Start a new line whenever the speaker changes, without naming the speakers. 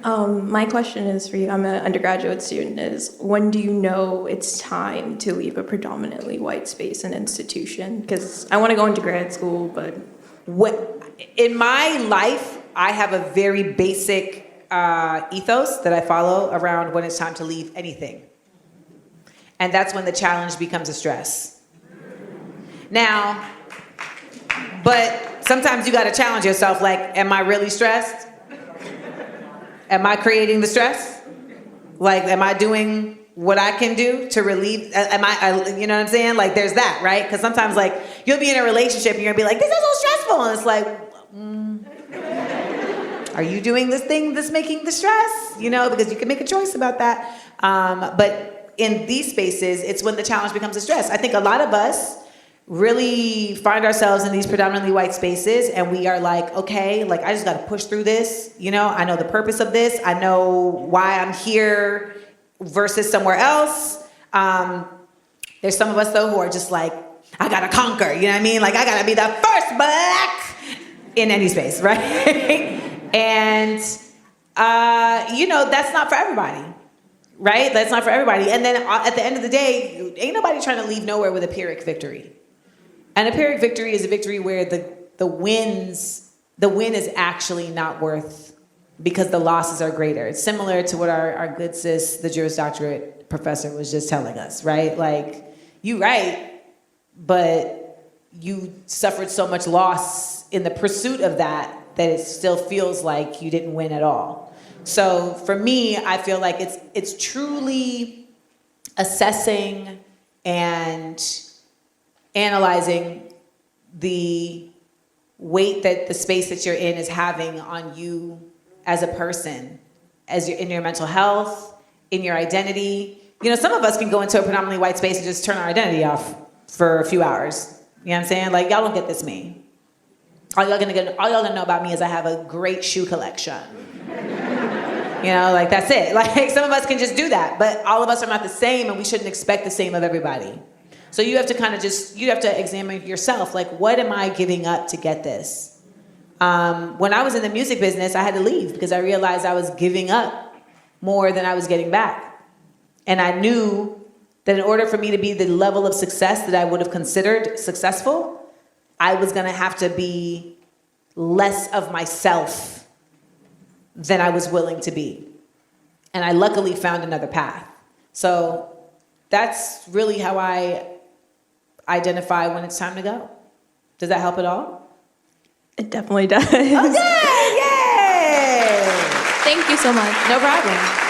My question is for you. I'm an undergraduate student. Is when do you know it's time to leave a predominantly white space and institution? Because I want to go into grad school, but
In my life, I have a very basic ethos that I follow around when it's time to leave anything. And that's when the challenge becomes a stress. Now, but sometimes you got to challenge yourself, like, am I really stressed? Am I creating the stress? Like, am I doing what I can do to relieve, you know what I'm saying? Like, there's that, right? Because sometimes, like, you'll be in a relationship and you're gonna be like, this is so stressful. And it's like, are you doing this thing that's making the stress? You know, because you can make a choice about that. But in these spaces, it's when the challenge becomes a stress. I think a lot of us really find ourselves in these predominantly white spaces and we are like, okay, like I just gotta push through this. You know, I know the purpose of this. I know why I'm here versus somewhere else. There's some of us though who are just like, I gotta conquer, you know what I mean? Like I gotta be the first black in any space, right? And, you know, that's not for everybody, right? That's not for everybody. And then at the end of the day, ain't nobody trying to leave nowhere with a Pyrrhic victory. And a Pyrrhic victory is a victory where the win is actually not worth because the losses are greater. It's similar to what our good sis, the Juris Doctorate professor was just telling us, right? Like, you right, but you suffered so much loss in the pursuit of that it still feels like you didn't win at all. So for me, I feel like it's truly assessing and analyzing the weight that the space that you're in is having on you as a person, as you're in your mental health, in your identity. You know, some of us can go into a predominantly white space and just turn our identity off for a few hours. You know what I'm saying? Like, y'all don't get this me. All y'all gonna know about me is I have a great shoe collection. You know, like that's it. Like some of us can just do that, but all of us are not the same and we shouldn't expect the same of everybody. So you have to kind of you have to examine yourself, like what am I giving up to get this? When I was in the music business, I had to leave because I realized I was giving up more than I was getting back. And I knew that in order for me to be the level of success that I would have considered successful, I was gonna have to be less of myself than I was willing to be. And I luckily found another path. So that's really how I identify when it's time to go. Does that help at all?
It definitely does.
Okay, yay!
Thank you so much.
No problem.